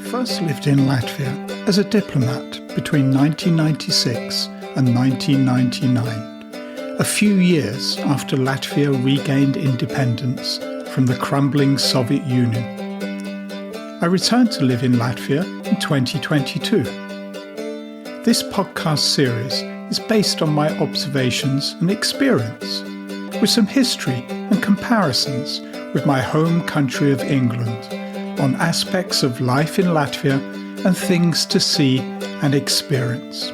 first lived in Latvia as a diplomat between 1996 and 1999, a few years after Latvia regained independence from the crumbling Soviet Union. I returned to live in Latvia in 2022. This podcast series is based on my observations and experience, with some history and comparisons with my home country of England on aspects of life in Latvia and things to see and experience.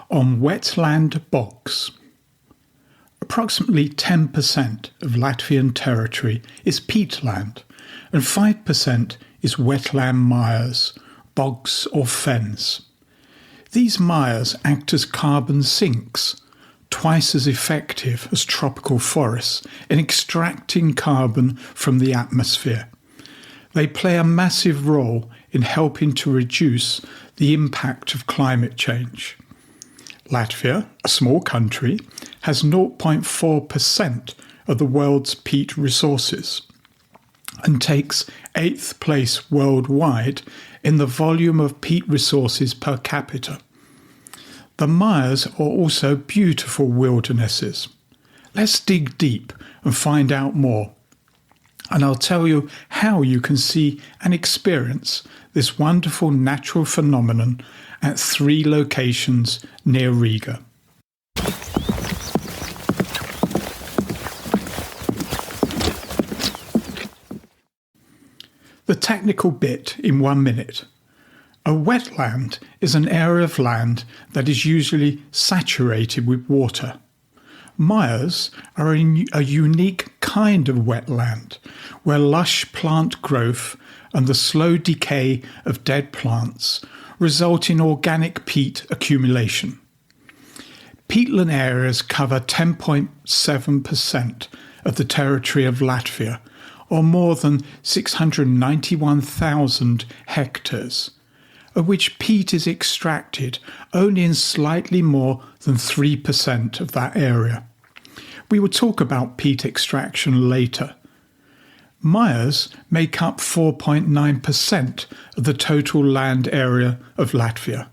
On wetland bogs. Approximately 10% of Latvian territory is peatland and 5% is wetland mires, bogs or fens. These mires act as carbon sinks, twice as effective as tropical forests in extracting carbon from the atmosphere. They play a massive role in helping to reduce the impact of climate change. Latvia, a small country, has 0.4% of the world's peat resources and takes 8th place worldwide in the volume of peat resources per capita. The mires are also beautiful wildernesses. Let's dig deep and find out more. And I'll tell you how you can see and experience this wonderful natural phenomenon at 3 locations near Riga. The technical bit in 1 minute. A wetland is an area of land that is usually saturated with water. Mires are a unique kind of wetland where lush plant growth and the slow decay of dead plants result in organic peat accumulation. Peatland areas cover 10.7% of the territory of Latvia, or more than 691,000 hectares, of which peat is extracted only in slightly more than 3% of that area. We will talk about peat extraction later. Mires make up 4.9% of the total land area of Latvia.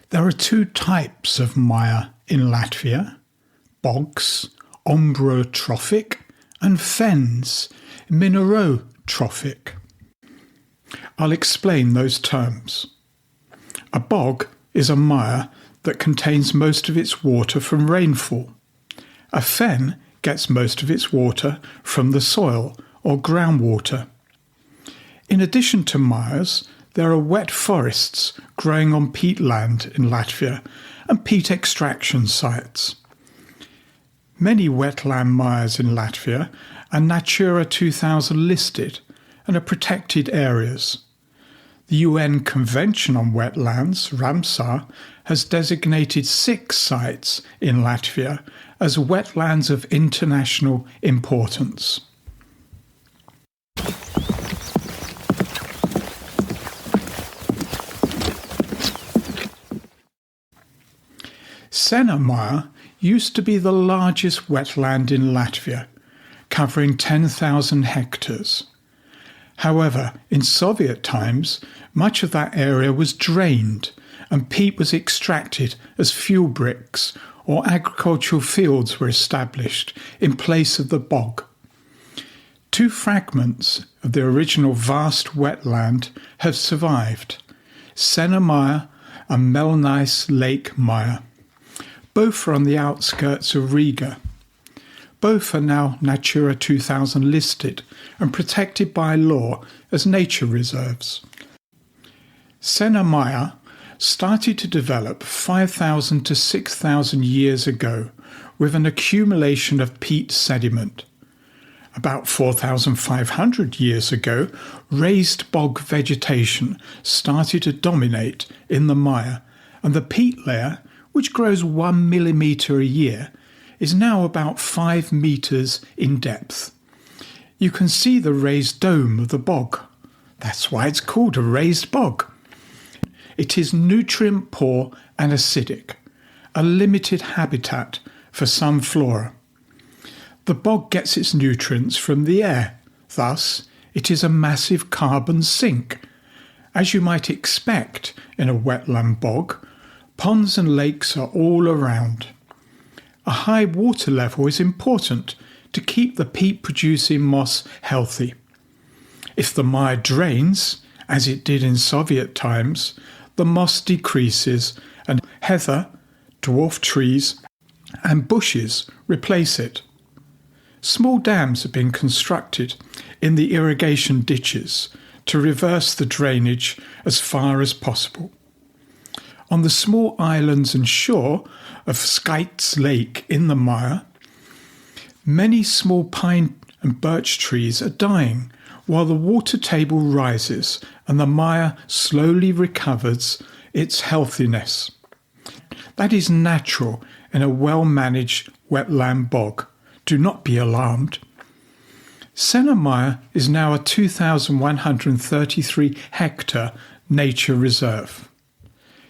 There are 2 types of mire in Latvia: bogs, ombrotrophic, and fens, minerotrophic. I'll explain those terms. A bog is a mire that contains most of its water from rainfall. A fen gets most of its water from the soil or groundwater. In addition to mires, there are wet forests growing on peatland in Latvia and peat extraction sites. Many wetland mires in Latvia are Natura 2000 listed and are protected areas. The UN Convention on Wetlands, Ramsar, has designated 6 sites in Latvia as wetlands of international importance. Sena mire used to be the largest wetland in Latvia, covering 10,000 hectares. However, in Soviet times, much of that area was drained and peat was extracted as fuel bricks, or agricultural fields were established in place of the bog. 2 fragments of the original vast wetland have survived: Sena mire and Melnais Lake mire. Both are on the outskirts of Riga. Both are now Natura 2000 listed and protected by law as nature reserves. Sena mire started to develop 5,000 to 6,000 years ago with an accumulation of peat sediment. About 4,500 years ago, raised bog vegetation started to dominate in the mire, and the peat layer, which grows 1 millimetre a year, is now about 5 metres in depth. You can see the raised dome of the bog. That's why it's called a raised bog. It is nutrient poor and acidic, a limited habitat for some flora. The bog gets its nutrients from the air. Thus, it is a massive carbon sink. As you might expect in a wetland bog, ponds and lakes are all around. A high water level is important to keep the peat-producing moss healthy. If the mire drains, as it did in Soviet times, the moss decreases and heather, dwarf trees and bushes replace it. Small dams have been constructed in the irrigation ditches to reverse the drainage as far as possible. On the small islands and shore of Skaits Lake in the mire, many small pine and birch trees are dying while the water table rises and the mire slowly recovers its healthiness. That is natural in a well-managed wetland bog. Do not be alarmed. Senna Mire is now a 2,133 hectare nature reserve.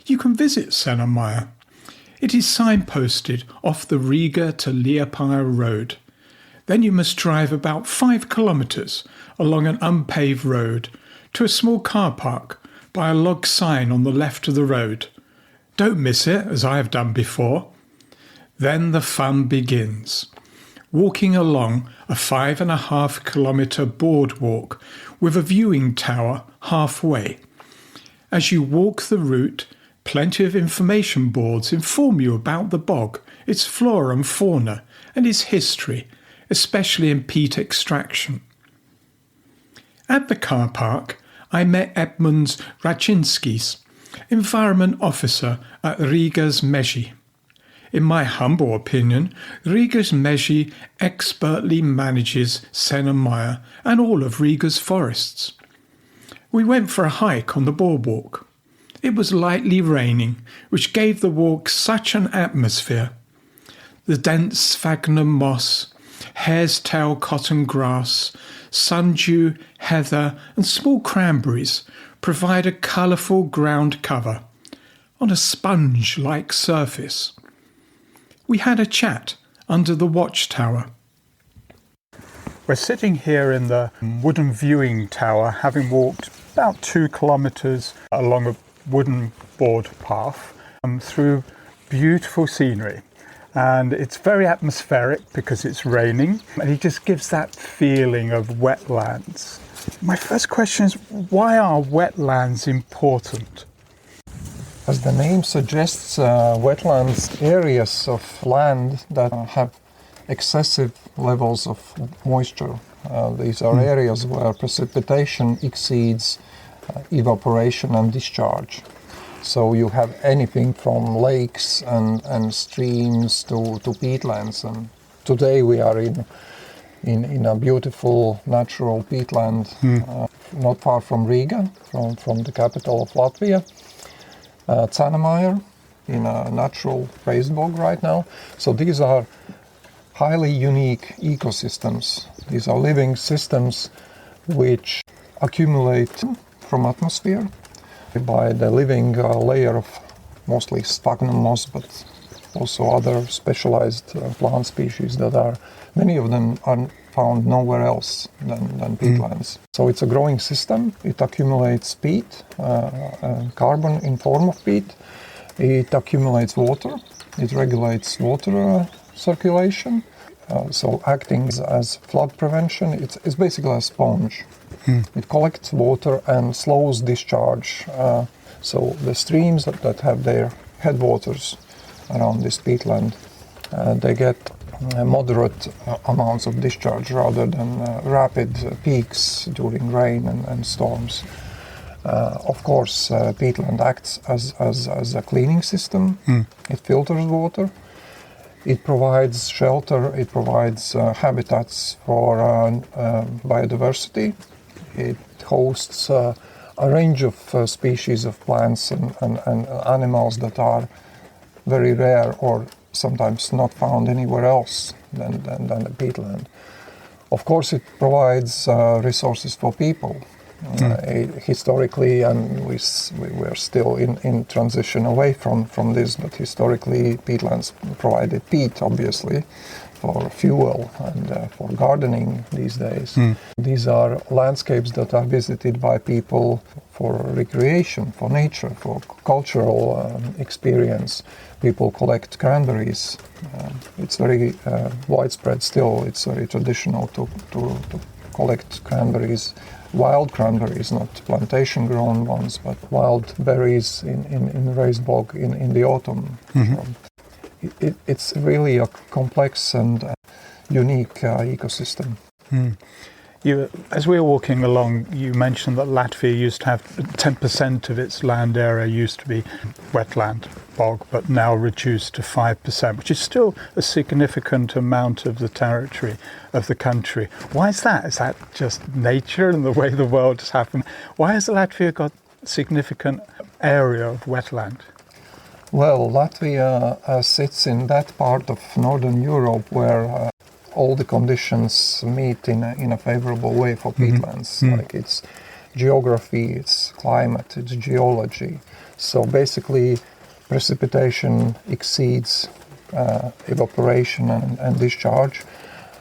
You can visit Senna Mire. It is signposted off the Riga to Liepaja road. Then you must drive about 5 kilometres along an unpaved road to a small car park by a log sign on the left of the road. Don't miss it, as I have done before. Then the fun begins. Walking along a 5.5 kilometre boardwalk with a viewing tower halfway. As you walk the route, plenty of information boards inform you about the bog, its flora and fauna, and its history, especially in peat extraction. At the car park, I met Edmunds Raczynskis, Environment Officer at Riga's Meži. In my humble opinion, Riga's Meži expertly manages Senna Mire and all of Riga's forests. We went for a hike on the boardwalk. It was lightly raining, which gave the walk such an atmosphere. The dense sphagnum moss, hare's tail cotton grass, sundew, heather and small cranberries provide a colourful ground cover on a sponge-like surface. We had a chat under the watchtower. We're sitting here in the wooden viewing tower, having walked about 2 kilometres along a wooden board path through beautiful scenery. And it's very atmospheric because it's raining, and it just gives that feeling of wetlands. My first question is, why are wetlands important? As the name suggests, wetlands areas of land that have excessive levels of moisture. These are areas where precipitation exceeds evaporation and discharge. So you have anything from lakes and streams to peatlands. And today we are in a beautiful natural peatland not far from Riga, from the capital of Latvia. Mire in a natural raised bog right now. So these are highly unique ecosystems. These are living systems which accumulate from atmosphere by the living layer of mostly sphagnum moss, but also other specialized plant species that are, many of them are found nowhere else than peatlands. So it's a growing system. It accumulates peat, carbon in form of peat. It accumulates water. It regulates water circulation. So acting as flood prevention, it's basically a sponge. It collects water and slows discharge. So the streams that have their headwaters around this peatland, they get moderate amounts of discharge rather than rapid peaks during rain and storms. Of course, peatland acts as a cleaning system. It filters water. It provides shelter. It provides habitats for biodiversity. It hosts a range of species of plants and animals that are very rare or sometimes not found anywhere else than the peatland. Of course, it provides resources for people. Historically, and we're still in transition away from this, but historically peatlands provided peat, obviously, for fuel and for gardening these days. These are landscapes that are visited by people for recreation, for nature, for cultural experience. People collect cranberries. It's very widespread still. It's very traditional to collect cranberries, wild cranberries, not plantation-grown ones, but wild berries in raised bog in the autumn. So it's really a complex and unique ecosystem. As we were walking along, you mentioned that Latvia used to have 10% of its land area used to be wetland, bog, but now reduced to 5%, which is still a significant amount of the territory of the country. Why is that? Is that just nature and the way the world has happened? Why has Latvia got significant area of wetland? Well, Latvia sits in that part of Northern Europe where all the conditions meet in a favorable way for peatlands. Like its geography, its climate, its geology. So basically, precipitation exceeds evaporation and discharge.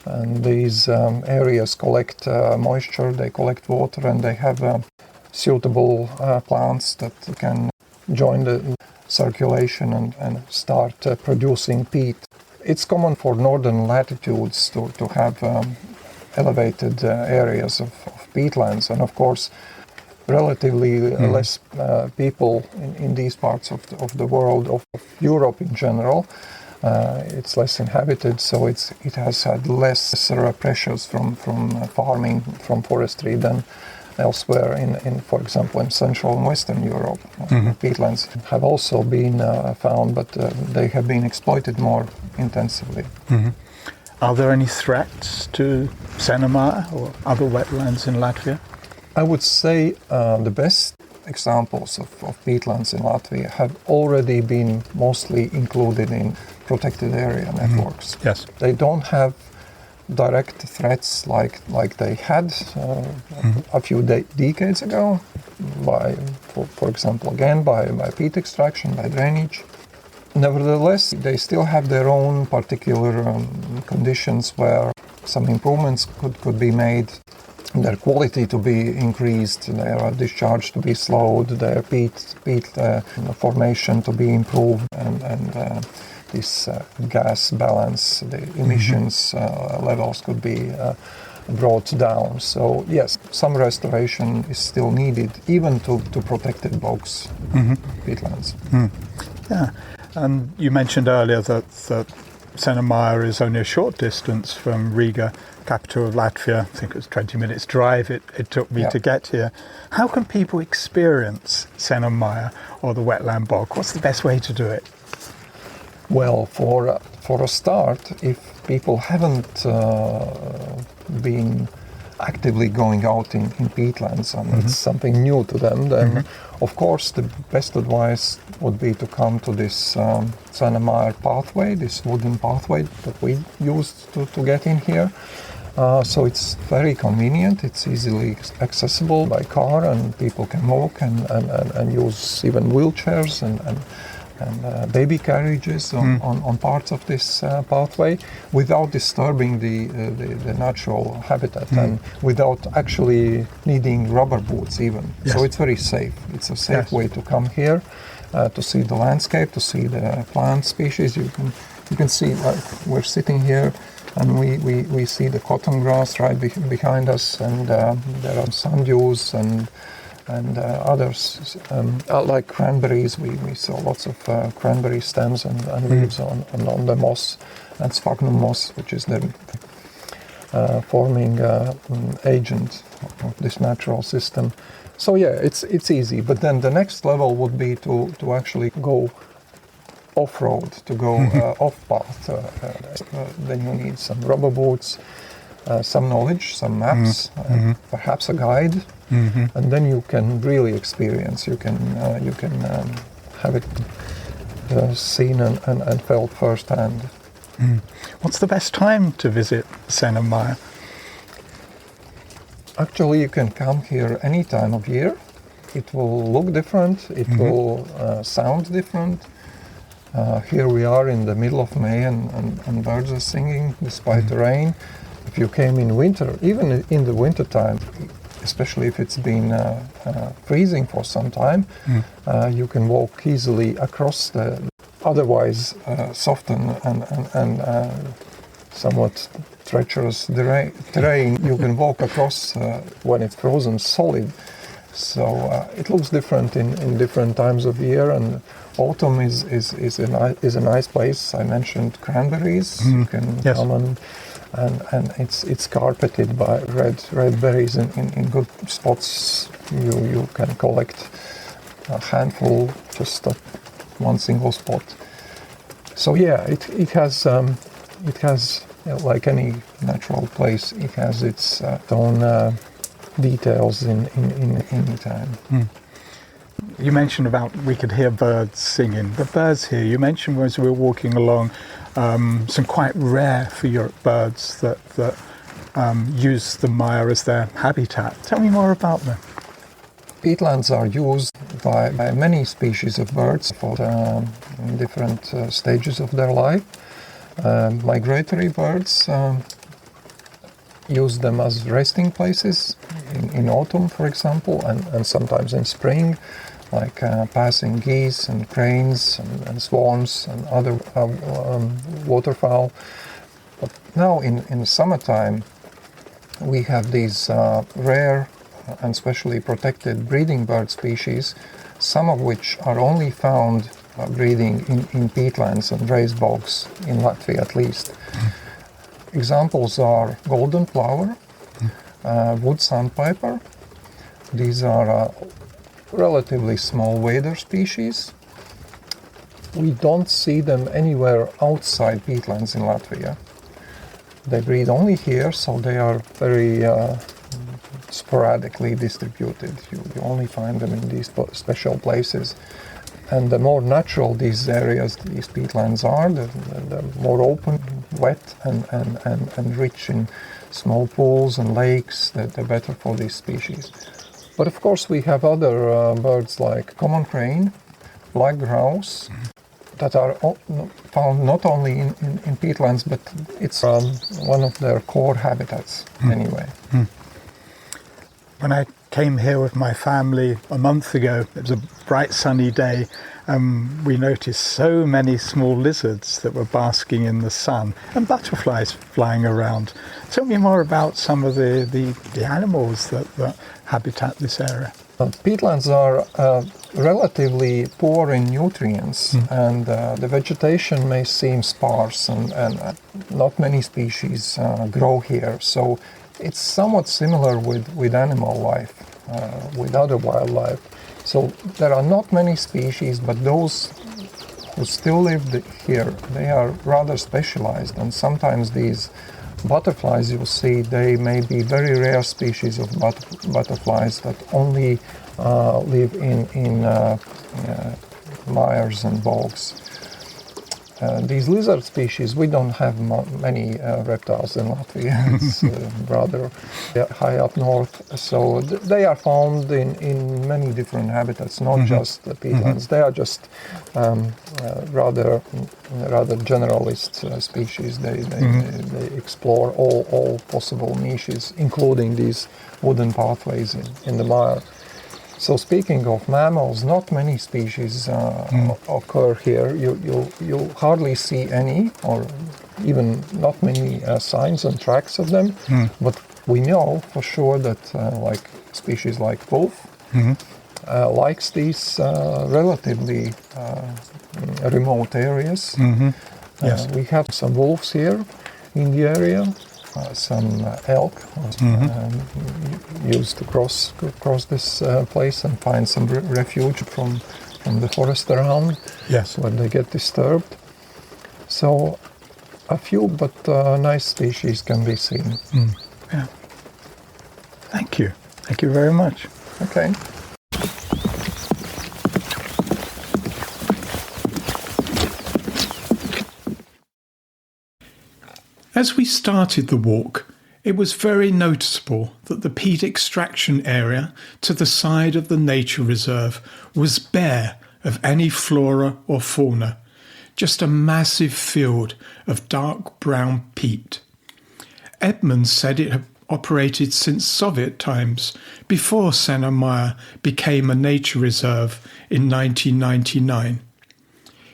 And these areas collect moisture, they collect water, and they have suitable plants that can join the circulation and start producing peat. It's common for northern latitudes to have elevated areas of peatlands, and of course relatively less people in these parts of the world, of Europe in general. It's less inhabited, so it has had less pressures from farming, from forestry than elsewhere in, for example, in Central and Western Europe. Peatlands have also been found, but they have been exploited more intensively. Are there any threats to Sēnemaja or other wetlands in Latvia? I would say the best examples of peatlands in Latvia have already been mostly included in protected area networks. Yes. They don't have direct threats like they had a few decades ago, for example, again by peat extraction, by drainage. Nevertheless, they still have their own particular conditions where some improvements could be made, their quality to be increased, their discharge to be slowed, their peat formation to be improved, and this gas balance, the emissions levels could be brought down. So yes, some restoration is still needed, even to protected bogs, peatlands. Yeah, and you mentioned earlier that Sēnemaja is only a short distance from Riga, capital of Latvia. I think it was 20 minutes drive it took me to get here. How can people experience Sēnemaja or the wetland bog? What's the best way to do it? Well, for a start, if people haven't been actively going out in peatlands and it's something new to them, then of course the best advice would be to come to this Sēnemaja pathway, this wooden pathway that we used to get in here. So it's very convenient, it's easily accessible by car, and people can walk and use even wheelchairs and baby carriages on parts of this pathway without disturbing the natural habitat and without actually needing rubber boots even. Yes. So it's very safe. It's a safe way to come here to see the landscape, to see the plant species. You can see, like, we're sitting here and we see the cotton grass right behind us, and there are sun dews and others, like cranberries. We saw lots of cranberry stems and leaves on the moss, and sphagnum moss, which is the forming agent of this natural system. So yeah, it's easy. But then the next level would be to actually go off-road, to go off-path. Then you need some rubber boots, some knowledge, some maps, perhaps a guide, and then you can really experience. You can have it seen and felt firsthand. What's the best time to visit Sēnemaja? Actually, you can come here any time of year. It will look different. It will sound different. Here we are in the middle of May and birds are singing despite the rain. If you came in winter, even in the winter time, especially if it's been freezing for some time, you can walk easily across the otherwise soft and somewhat treacherous terrain. You can walk across when it's frozen solid. So it looks different in different times of year, and autumn is a nice place. I mentioned cranberries. You can come and it's carpeted by red berries in good spots. You can collect a handful just at one single spot. So yeah, it has like any natural place, it has its own details in any time. You mentioned about we could hear birds singing. The birds here, you mentioned as we were walking along, some quite rare for Europe birds that use the mire as their habitat. Tell me more about them. Peatlands are used by many species of birds for different stages of their life. Migratory birds use them as resting places in autumn, for example, and sometimes in spring, like passing geese and cranes and swans and other waterfowl. But now in the summertime, we have these rare and specially protected breeding bird species, some of which are only found breeding in peatlands and raised bogs, in Latvia at least. Examples are golden plover, wood sandpiper. These are relatively small wader species. We don't see them anywhere outside peatlands in Latvia. They breed only here, so they are very sporadically distributed. You only find them in these special places. And the more natural these areas, these peatlands are, the more open, wet and rich in small pools and lakes, the better for these species. But of course we have other birds like common crane, black grouse, that are found not only in peatlands, but it's one of their core habitats anyway. When I came here with my family a month ago, it was a bright sunny day, we noticed so many small lizards that were basking in the sun and butterflies flying around. Tell me more about some of the animals that habitat this area. Peatlands are relatively poor in nutrients, and the vegetation may seem sparse, and not many species grow here. So it's somewhat similar with animal life, with other wildlife. So there are not many species, but those who still live here, they are rather specialized, and sometimes these butterflies you see, they may be very rare species of butterflies that only live in mires and bogs. These lizard species, we don't have many reptiles in Latvia. It's rather high up north. So they are found in many different habitats, not just the peatlands. They are just rather generalist species. They explore all possible niches, including these wooden pathways in the mire. So speaking of mammals, not many species occur here. You hardly see any, or even not many signs and tracks of them. But we know for sure that like species like wolf likes these relatively remote areas. Yes. We have some wolves here in the area. Some elk used to cross this place and find some refuge from the forest around. Yes. When they get disturbed. So a few but nice species can be seen. Yeah. Thank you. Thank you very much. Okay. As we started the walk, it was very noticeable that the peat extraction area to the side of the nature reserve was bare of any flora or fauna, just a massive field of dark brown peat. Edmonds said it had operated since Soviet times, before Senna Mire became a nature reserve in 1999.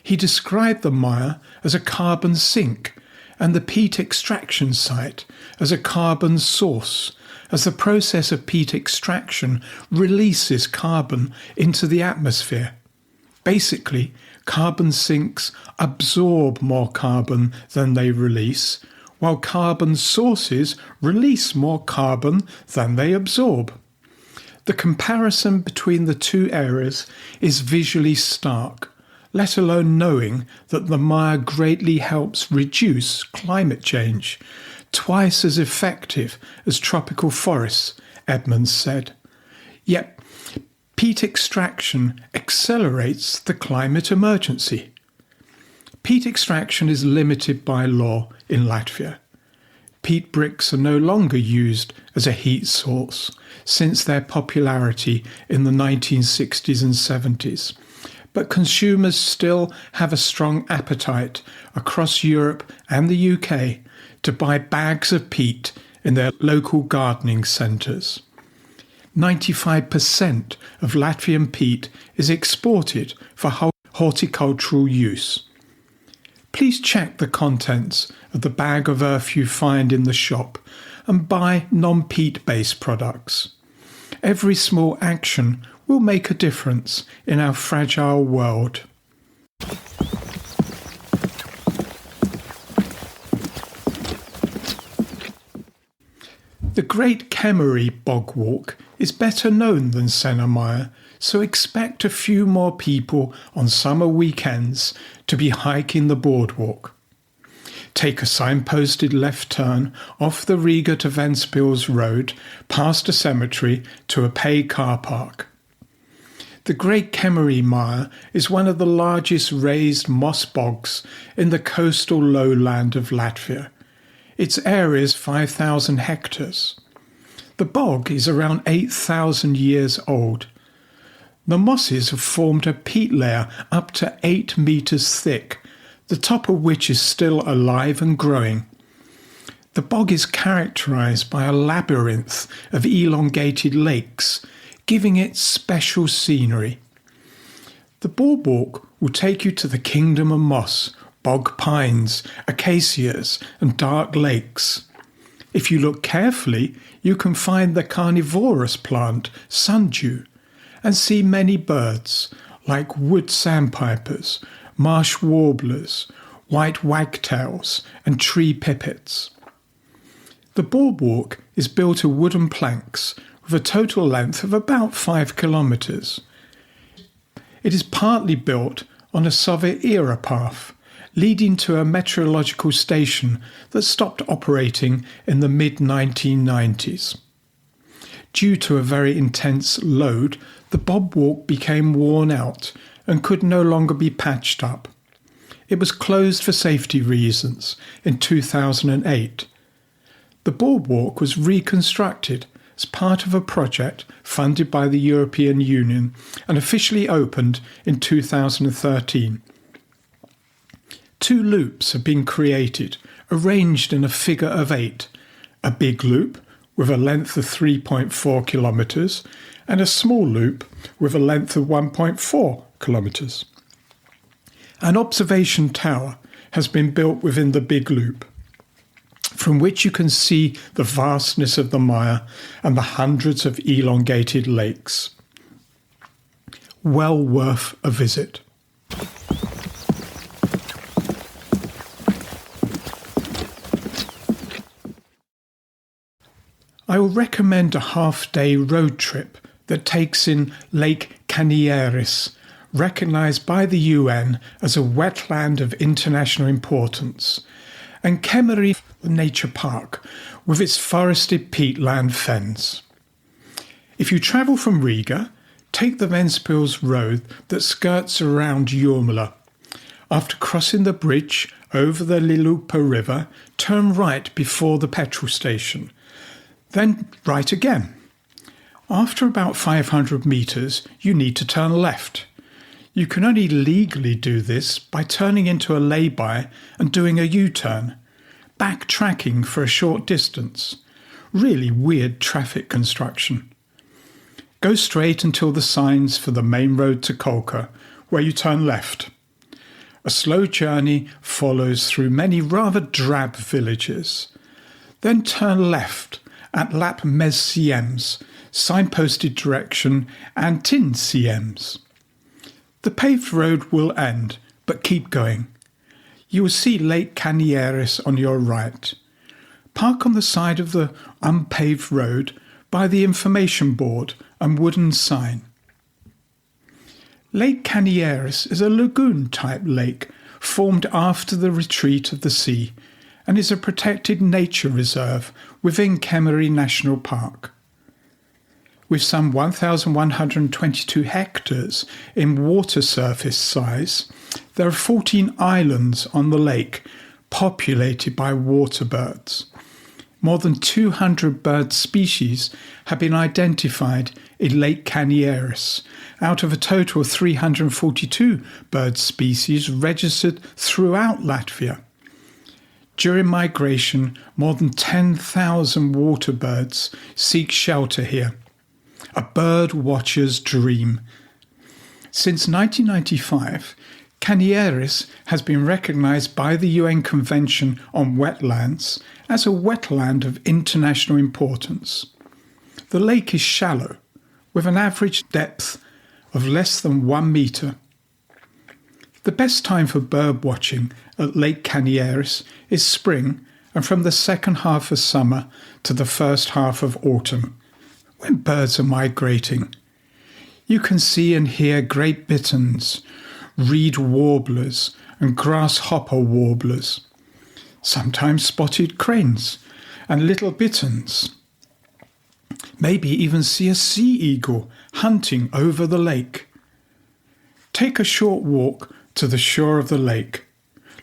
He described the mire as a carbon sink and the peat extraction site as a carbon source, as the process of peat extraction releases carbon into the atmosphere. Basically, carbon sinks absorb more carbon than they release, while carbon sources release more carbon than they absorb. The comparison between the two areas is visually stark, let alone knowing that the mire greatly helps reduce climate change, twice as effective as tropical forests, Edmonds said. Yet, peat extraction accelerates the climate emergency. Peat extraction is limited by law in Latvia. Peat bricks are no longer used as a heat source since their popularity in the 1960s and 70s, but consumers still have a strong appetite across Europe and the UK to buy bags of peat in their local gardening centres. 95% of Latvian peat is exported for horticultural use. Please check the contents of the bag of earth you find in the shop and buy non-peat-based products. Every small action will make a difference in our fragile world. The Great Kemery Bog Walk is better known than Senna Mire, so expect a few more people on summer weekends to be hiking the boardwalk. Take a signposted left turn off the Riga to Ventspils road, past a cemetery to a paid car park. The Great Kemery Mire is one of the largest raised moss bogs in the coastal lowland of Latvia. Its area is 5,000 hectares. The bog is around 8,000 years old. The mosses have formed a peat layer up to 8 metres thick, the top of which is still alive and growing. The bog is characterised by a labyrinth of elongated lakes, giving it special scenery. The boardwalk will take you to the kingdom of moss, bog pines, acacias and dark lakes. If you look carefully, you can find the carnivorous plant sundew and see many birds like wood sandpipers, marsh warblers, white wagtails and tree pipits. The boardwalk is built of wooden planks with a total length of about 5 kilometres. It is partly built on a Soviet-era path, leading to a meteorological station that stopped operating in the mid-1990s. Due to a very intense load, the boardwalk became worn out and could no longer be patched up. It was closed for safety reasons in 2008. The boardwalk was reconstructed as part of a project funded by the European Union and officially opened in 2013. 2 loops have been created, arranged in a figure of 8, a big loop with a length of 3.4 kilometres and a small loop with a length of 1.4 kilometres. An observation tower has been built within the big loop, from which you can see the vastness of the mire and the hundreds of elongated lakes. Well worth a visit. I will recommend a half-day road trip that takes in Lake Canieris, recognised by the UN as a wetland of international importance, and Kemery Nature Park with its forested peatland fens. If you travel from Riga, take the Ventspils road that skirts around Jurmala. After crossing the bridge over the Lilupa River, turn right before the petrol station. Then right again. After about 500 metres, you need to turn left. You can only legally do this by turning into a lay-by and doing a U-turn, backtracking for a short distance. Really weird traffic construction. Go straight until the signs for the main road to Kolka, where you turn left. A slow journey follows through many rather drab villages. Then turn left at Lap Mes Siems, signposted direction Antin Siems. The paved road will end, but keep going. You will see Lake Canieres on your right. Park on the side of the unpaved road by the information board and wooden sign. Lake Canieres is a lagoon-type lake formed after the retreat of the sea and is a protected nature reserve within Kemeri National Park. With some 1,122 hectares in water surface size, there are 14 islands on the lake populated by water birds. More than 200 bird species have been identified in Lake Canieres, out of a total of 342 bird species registered throughout Latvia. During migration, more than 10,000 water birds seek shelter here. A bird watcher's dream. Since 1995, Canieres has been recognised by the UN Convention on Wetlands as a wetland of international importance. The lake is shallow, with an average depth of less than 1 metre. The best time for bird watching at Lake Canieres is spring and from the second half of summer to the first half of autumn, when birds are migrating. You can see and hear great bitterns, reed warblers and grasshopper warblers, sometimes spotted cranes and little bitterns. Maybe even see a sea eagle hunting over the lake. Take a short walk to the shore of the lake.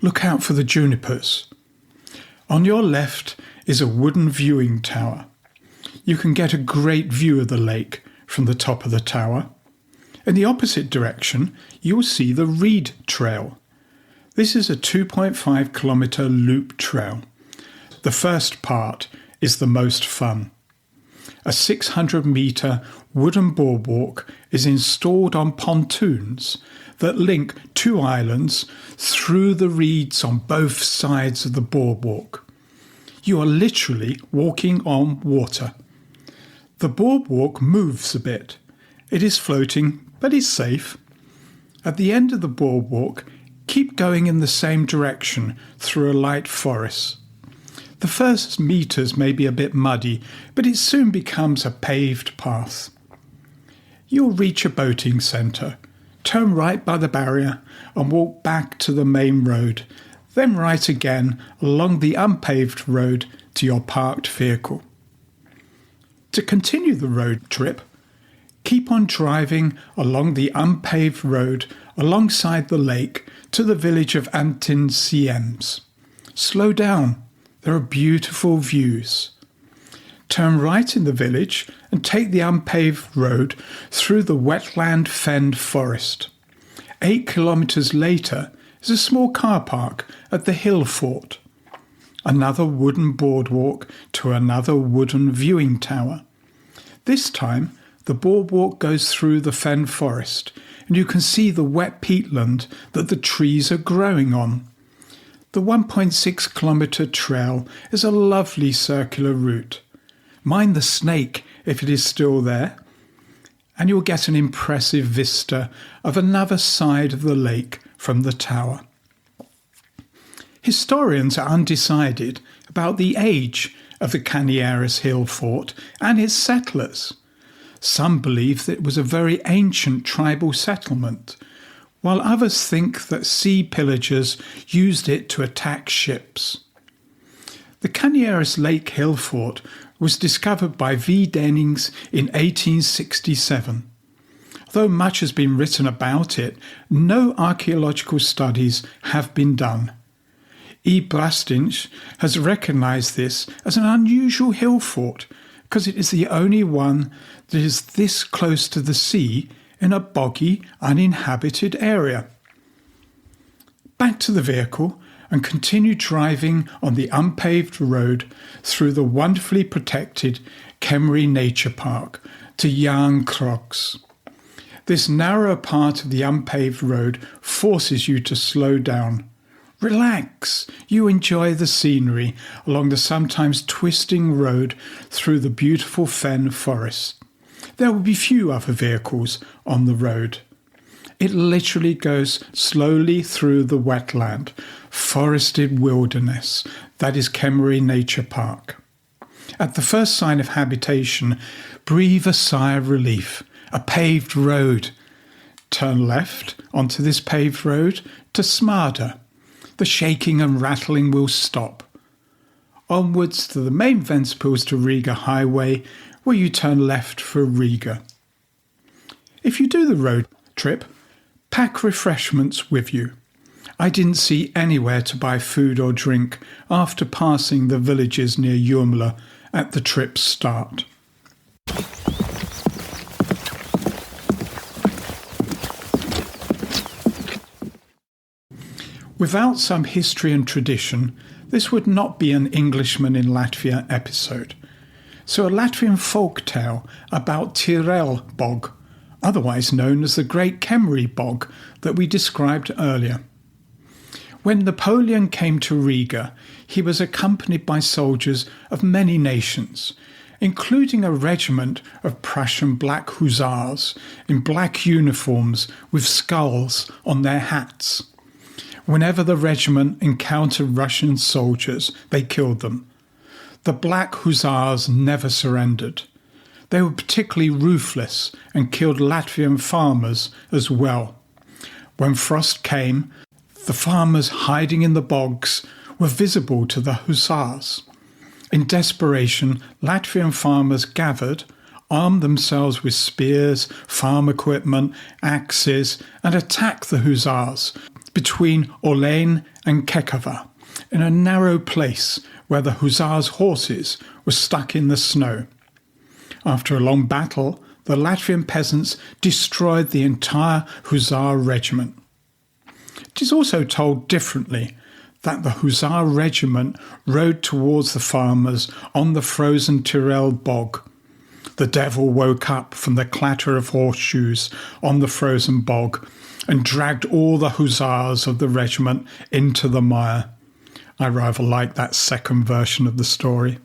Look out for the junipers. On your left is a wooden viewing tower. You can get a great view of the lake from the top of the tower. In the opposite direction, you will see the Reed Trail. This is a 2.5 kilometre loop trail. The first part is the most fun. A 600-metre wooden boardwalk is installed on pontoons that link two islands through the reeds on both sides of the boardwalk. You are literally walking on water. The boardwalk moves a bit. It is floating, but is safe. At the end of the boardwalk, keep going in the same direction through a light forest. The first metres may be a bit muddy, but it soon becomes a paved path. You'll reach a boating centre, turn right by the barrier and walk back to the main road, then right again along the unpaved road to your parked vehicle. To continue the road trip, keep on driving along the unpaved road alongside the lake to the village of Antin Siems. Slow down. There are beautiful views. Turn right in the village and take the unpaved road through the wetland fen forest. 8 kilometres later is a small car park at the hill fort. Another wooden boardwalk to another wooden viewing tower. This time, the boardwalk goes through the fen forest and you can see the wet peatland that the trees are growing on. The 1.6 kilometre trail is a lovely circular route. Mind the snake if it is still there, and you'll get an impressive vista of another side of the lake from the tower. Historians are undecided about the age of the Canieres Hill Fort and its settlers. Some believe that it was a very ancient tribal settlement, while others think that sea pillagers used it to attack ships. The Canieres Lake Hill Fort was discovered by V. Dennings in 1867. Although much has been written about it, no archaeological studies have been done. E. Brastinch has recognised this as an unusual hill fort because it is the only one that is this close to the sea in a boggy, uninhabited area. Back to the vehicle and continue driving on the unpaved road through the wonderfully protected Cymru Nature Park to Iarn Crocs. This narrow part of the unpaved road forces you to slow down. Relax, you enjoy the scenery along the sometimes twisting road through the beautiful fen forest. There will be few other vehicles on the road. It literally goes slowly through the wetland, forested wilderness that is Cymru Nature Park. At the first sign of habitation, breathe a sigh of relief. A paved road. Turn left onto this paved road to Smarda. The shaking and rattling will stop. Onwards to the main Ventspils to Riga highway, where you turn left for Riga. If you do the road trip, pack refreshments with you. I didn't see anywhere to buy food or drink after passing the villages near Jurmala at the trip's start. Without some history and tradition, this would not be an Englishman in Latvia episode. So a Latvian folk tale about Tirel bog, otherwise known as the Great Cymru bog that we described earlier. When Napoleon came to Riga, he was accompanied by soldiers of many nations, including a regiment of Prussian black hussars in black uniforms with skulls on their hats. Whenever the regiment encountered Russian soldiers, they killed them. The black hussars never surrendered. They were particularly ruthless and killed Latvian farmers as well. When frost came, the farmers hiding in the bogs were visible to the hussars. In desperation, Latvian farmers gathered, armed themselves with spears, farm equipment, axes, and attacked the hussars between Orlean and Kekava, in a narrow place where the hussars' horses were stuck in the snow. After a long battle, the Latvian peasants destroyed the entire hussar regiment. It is also told differently that the hussar regiment rode towards the farmers on the frozen Tirel bog. The devil woke up from the clatter of horseshoes on the frozen bog and dragged all the hussars of the regiment into the mire. I rather like that second version of the story.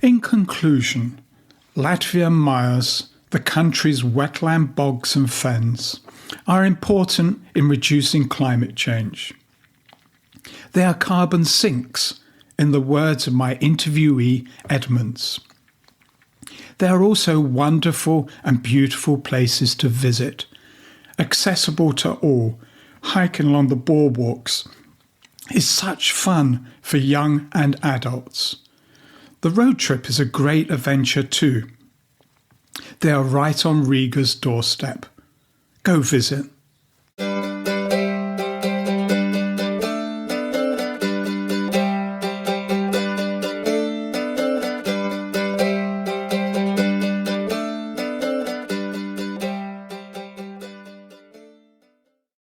In conclusion, Latvian mires, the country's wetland bogs and fens, are important in reducing climate change. They are carbon sinks, in the words of my interviewee, Edmonds. They are also wonderful and beautiful places to visit, accessible to all. Hiking along the boardwalks is such fun for young and adults. The road trip is a great adventure too. They are right on Riga's doorstep. Go visit.